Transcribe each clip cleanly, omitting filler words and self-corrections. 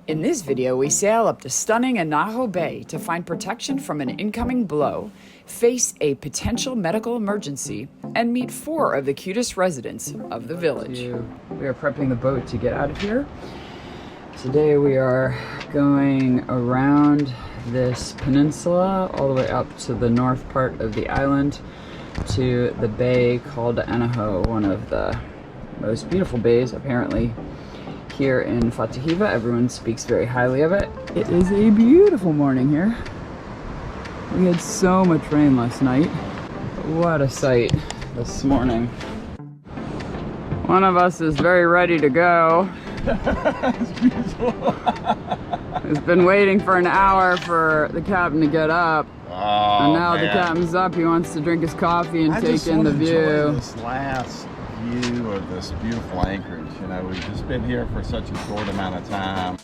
In this video, we sail up to stunning Anaho Bay to find protection from an incoming blow, face a potential medical emergency, and meet 4 of the cutest residents of the village. We are prepping the boat to get out of here. Today we are going around this peninsula all the way up to the north part of the island to the bay called Anaho, one of the most beautiful bays apparently here in Fatahiva. Everyone speaks very highly of it. It is a beautiful morning here. We had so much rain last night. What a sight this morning. One of us is very ready to go. It's beautiful. He's been waiting for an hour for the captain to get up. Oh, and now man. the captain's up. He wants to drink his coffee and take in the view. This last view of this beautiful anchorage. You know, we've just been here for such a short amount of time.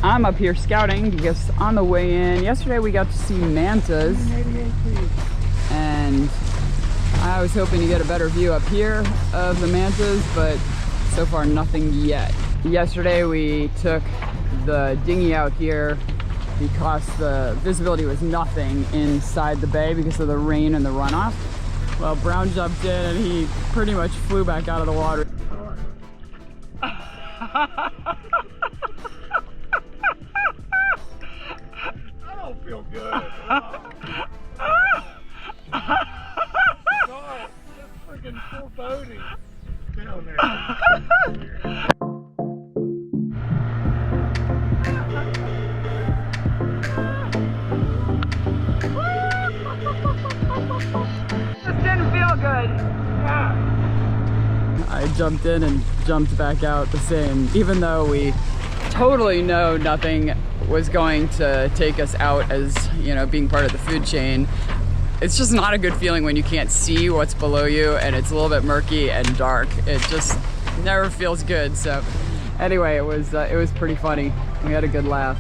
I'm up here scouting because on the way in, yesterday we got to see mantas. And I was hoping to get a better view up here of the mantas, but so far nothing yet. Yesterday we took the dinghy out here because the visibility was nothing inside the bay because of the rain and the runoff. Well, Brown jumped in and he pretty much flew back out of the water. I don't feel good. God, it's freaking foreboding down there. Just didn't feel good. Yeah. I jumped in and jumped back out the same, even though we totally know nothing was going to take us out as, you know, being part of the food chain. It's just not a good feeling when you can't see what's below you and it's a little bit murky and dark. It just never feels good. So anyway, it was pretty funny. We had a good laugh.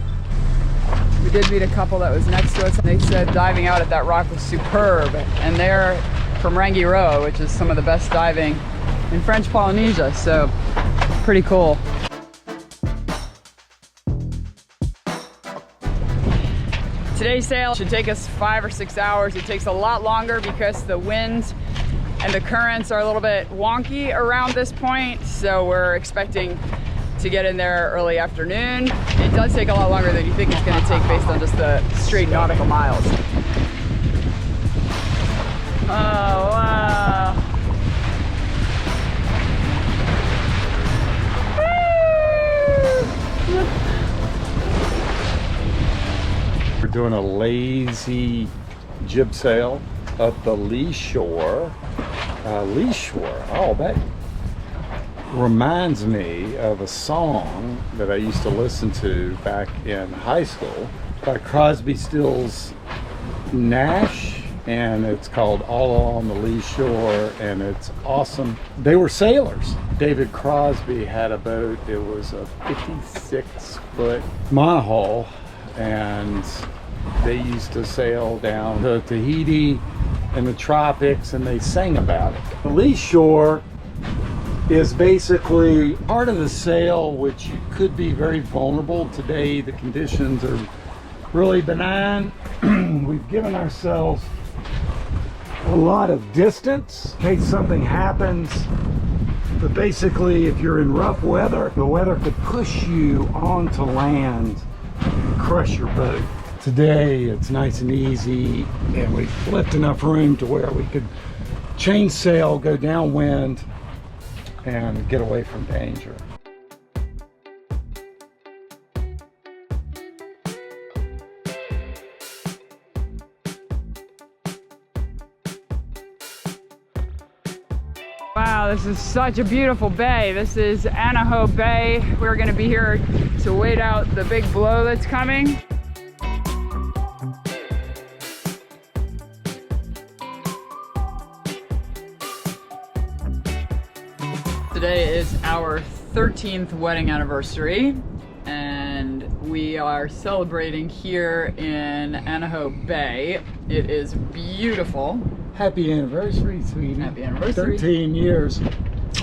We did meet a couple that was next to us and they said diving out at that rock was superb. And they're from Rangiroa, which is some of the best diving in French Polynesia. So pretty cool. Today's sail should take us 5 or 6 hours. It takes a lot longer because the winds and the currents are a little bit wonky around this point. So we're expecting to get in there early afternoon. It does take a lot longer than you think it's going to take based on just the straight nautical miles. Oh, wow. We're doing a lazy jib sail up the lee shore. Oh, that reminds me of a song that I used to listen to back in high school by Crosby, Stills, Nash, and it's called All Along the Lee Shore, and it's awesome. They were sailors. David Crosby had a boat. It was a 56-foot monohull, and they used to sail down to Tahiti and the tropics, and they sang about it. The lee shore is basically part of the sail, which could be very vulnerable. Today the conditions are really benign. We've given ourselves a lot of distance in case something happens. But basically, if you're in rough weather, the weather could push you onto land and crush your boat. Today it's nice and easy, and we've left enough room to where we could change sail, go downwind, and get away from danger. Wow, this is such a beautiful bay. This is Anaho Bay. We're going to be here to wait out the big blow that's coming. Today is our 13th wedding anniversary, and we are celebrating here in Anaho Bay. It is beautiful. Happy anniversary, sweetie. Happy anniversary. 13 years.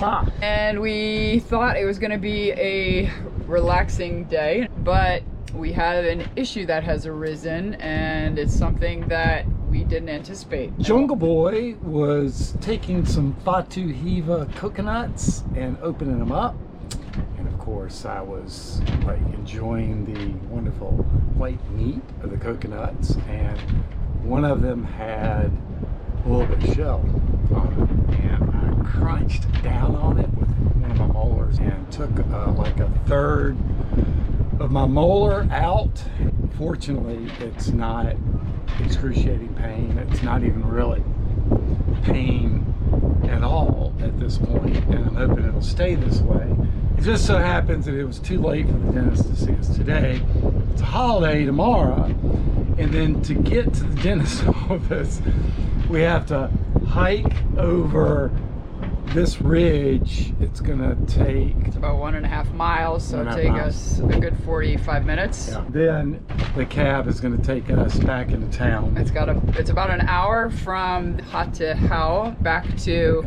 Ah. And we thought it was going to be a relaxing day, but we had an issue that has arisen, and it's something that we didn't anticipate. Jungle Boy was taking some Fatu Hiva coconuts and opening them up. And of course, I was like enjoying the wonderful white meat of the coconuts, and one of them had a little bit of shell on it, and I crunched down on it with one of my molars and took like a third of my molar out. Fortunately, it's not excruciating pain. It's not even really pain at all at this point, and I'm hoping it'll stay this way. It just so happens that it was too late for the dentist to see us today. It's a holiday tomorrow, and then to get to the dentist's office, we have to hike over this ridge. It's gonna take... It's about 1.5 miles, so it'll take us a good 45 minutes. Yeah. Then the cab is gonna take us back into town. It's about an hour from Qingdao back to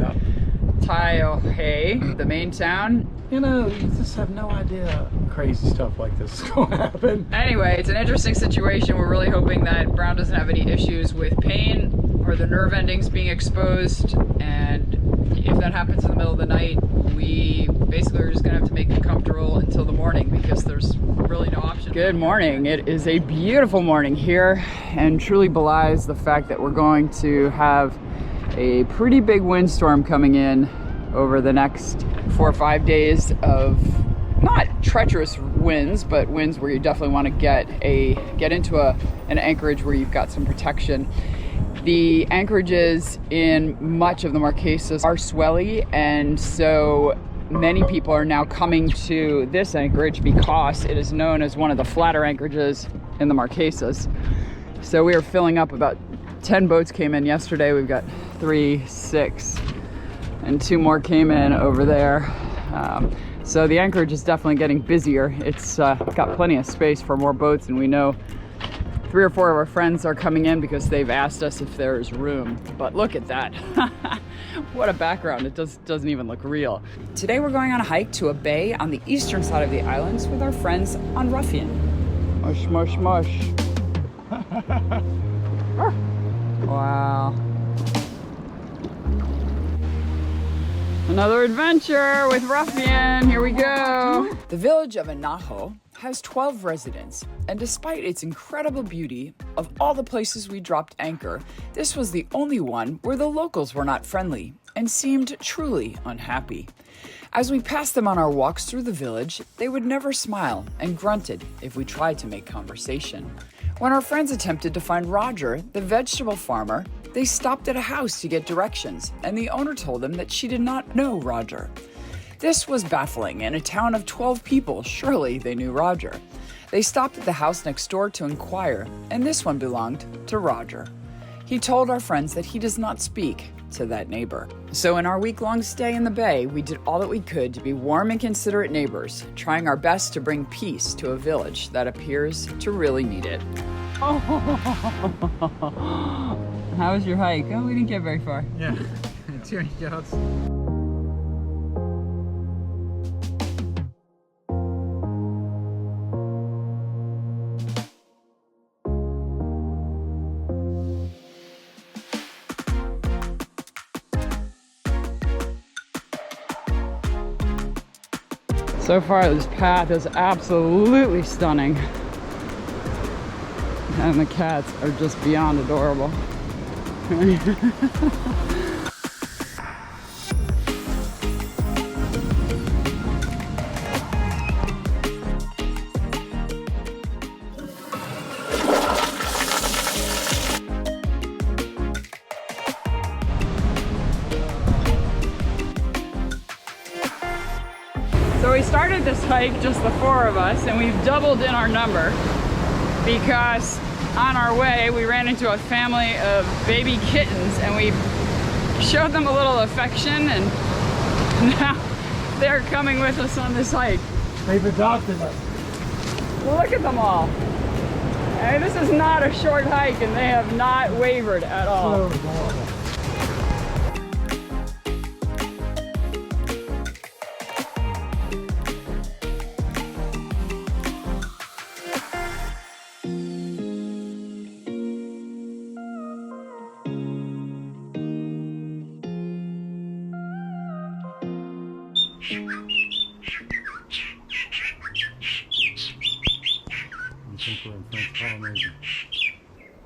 Taiohe, the main town. You know, you just have no idea crazy stuff like this is gonna happen. Anyway, it's an interesting situation. We're really hoping that Brown doesn't have any issues with pain or the nerve endings being exposed, and if that happens in the middle of the night, we basically are just gonna have to make it comfortable until the morning, because there's really no option. Good morning. It is a beautiful morning here, and truly belies the fact that we're going to have a pretty big windstorm coming in over the next 4 or 5 days of not treacherous winds, but winds where you definitely want to get into an anchorage where you've got some protection. The anchorages in much of the Marquesas are swelly, and so many people are now coming to this anchorage because it is known as one of the flatter anchorages in the Marquesas. So we are filling up. About 10 boats came in yesterday. We've got 3, 6, and 2 more came in over there. So the anchorage is definitely getting busier. It's got plenty of space for more boats, and we know 3 or 4 of our friends are coming in because they've asked us if there's room. But look at that. What a background. It doesn't even look real. Today we're going on a hike to a bay on the eastern side of the islands with our friends on Ruffian. Mush, mush, mush. Wow. Another adventure with Ruffian. Here we go. The village of Anaho has 12 residents, and despite its incredible beauty, of all the places we dropped anchor, this was the only one where the locals were not friendly and seemed truly unhappy. As we passed them on our walks through the village, they would never smile and grunted if we tried to make conversation. When our friends attempted to find Roger, the vegetable farmer, they stopped at a house to get directions, and the owner told them that she did not know Roger. This was baffling. In a town of 12 people, surely they knew Roger. They stopped at the house next door to inquire, and this one belonged to Roger. He told our friends that he does not speak to that neighbor. So in our week-long stay in the bay, we did all that we could to be warm and considerate neighbors, trying our best to bring peace to a village that appears to really need it. Oh. How was your hike? Oh, we didn't get very far. Yeah, 200 yards. So far, this path is absolutely stunning. And the cats are just beyond adorable. So we started this hike, just the 4 of us, and we've doubled in our number because on our way we ran into a family of baby kittens, and we showed them a little affection, and now they're coming with us on this hike. They've adopted us. Well, look at them all. I mean, this is not a short hike, and they have not wavered at all. So adorable.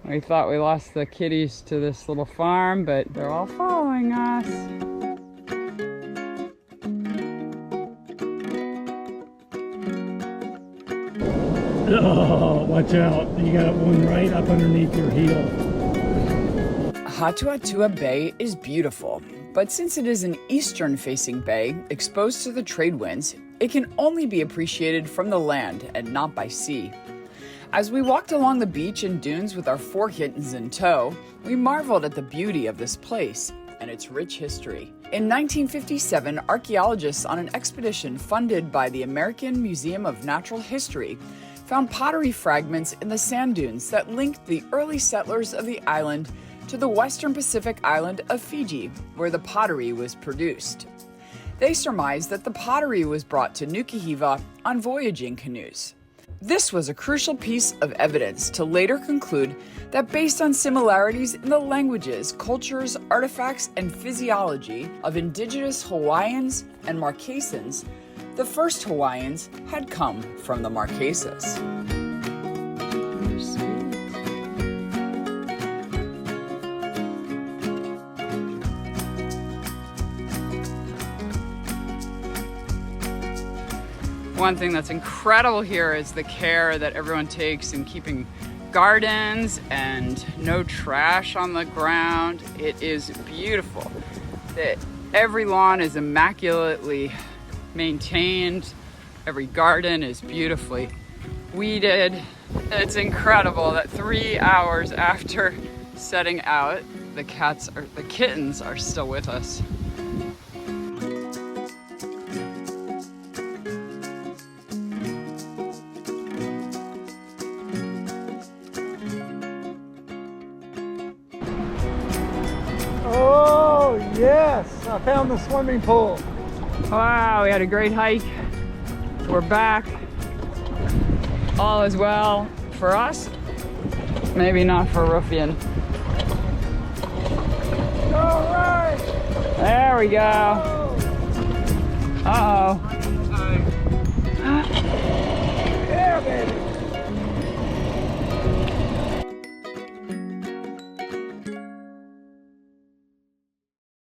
We thought we lost the kitties to this little farm, but they're all following us. Oh, watch out. You got one right up underneath your heel. Hatuatua Bay is beautiful, but since it is an eastern-facing bay exposed to the trade winds, it can only be appreciated from the land and not by sea. As we walked along the beach and dunes with our 4 kittens in tow, we marveled at the beauty of this place and its rich history. In 1957, archaeologists on an expedition funded by the American Museum of Natural History found pottery fragments in the sand dunes that linked the early settlers of the island to the western Pacific island of Fiji, where the pottery was produced. They surmised that the pottery was brought to Nukuhiva on voyaging canoes. This was a crucial piece of evidence to later conclude that based on similarities in the languages, cultures, artifacts, and physiology of indigenous Hawaiians and Marquesans, the first Hawaiians had come from the Marquesas. One thing that's incredible here is the care that everyone takes in keeping gardens and no trash on the ground. It is beautiful. Every lawn is immaculately maintained. Every garden is beautifully weeded. It's incredible that 3 hours after setting out, the kittens are still with us. Oh, yes! I found the swimming pool. Wow, we had a great hike. We're back. All is well for us. Maybe not for Ruffian. All right! There we go. Uh-oh. Yeah, baby!